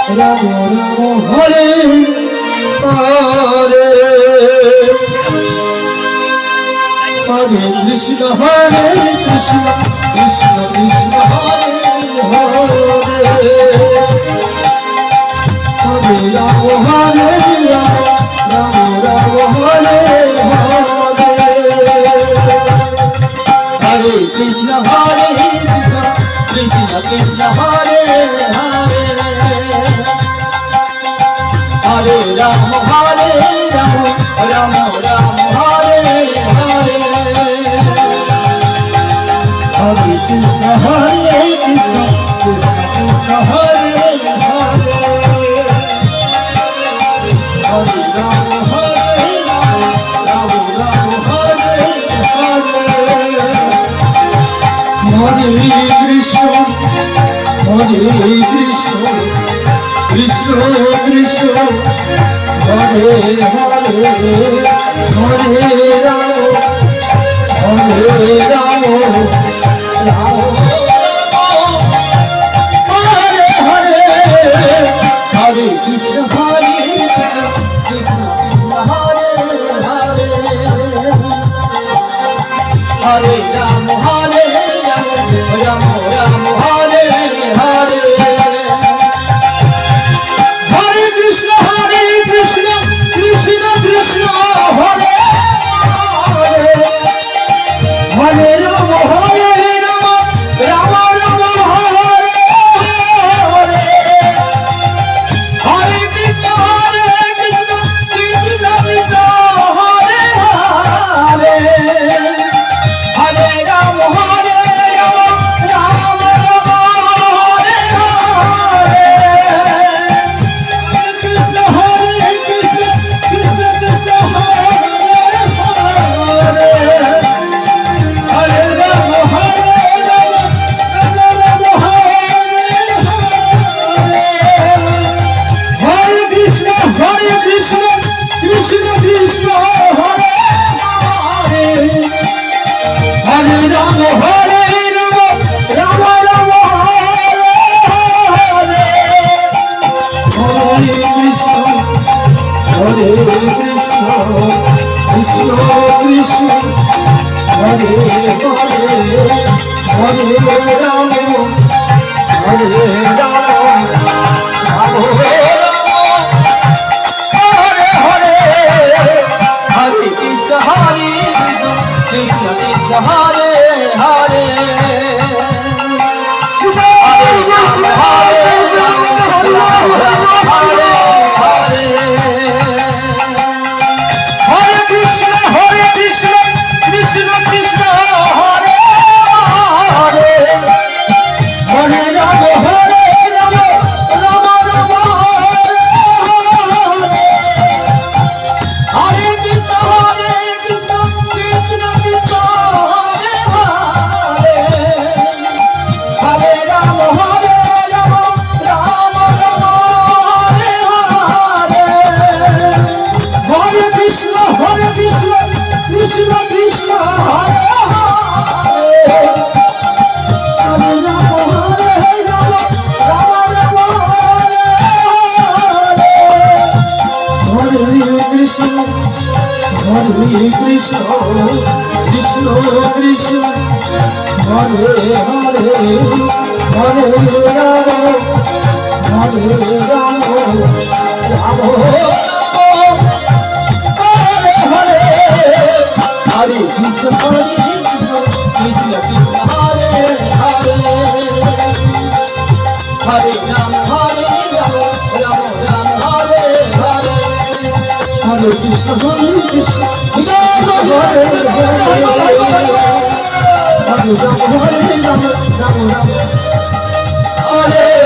Ram Ram Hare Hare Hare Krishna Krishna Krishna Hare Hare Hare Ram Hare Ram Ram Hare Hare Hare Krishna Krishna Krishna Hare Hare Hare Ram Ram Ram Hare Hare Hare Krishna Krishna Krishna Hare Hare Hare Ram Ram Ram Hare Hare Hare Krishna Krishna Krishna Hare Hare Hare Ram Ram Hare Hare Hare Krishna Krishna Hare Hare Hare Ram Ram Ram Hare Hare Hare Krishna Krishna Krishna Hare Hare Ram Ram Ram Hare Hare Hare Krishna Krishna Krishna Hare Hare Hare Ram Ram Ram Hare Hare Krishna Krishna Krishna Hare Hare Hare Ram Ram Hare Krishna Krishna Krishna Hare Hare Hare Ram Ram Ram Hare Hare Hare Krishna Krishna Krishna Hare Hare Hare Ram Ram Hare Hare Hare Krishna Krishna Krishna Hare Hare Hare Krishna Krishna Krishna Hare Hare Hare Ram Ram Ram Hare Hare Krishna Krishna Krishna Hare Hare Hare Ram Ram Ram Hare Hare Hare Krishna Krishna Krishna Hare Hare Hare Ram Ram Ram Hare Hare Hare Krishna Krishna Krishna Hare Hare Hare Ram Ram Hare Hare Hare Krishna Krishna Krishna Hare Hare Hare Ram Ram Ram Hare Hare Hare Krishna Krishna Hare Hare Ram Ram Ram Hare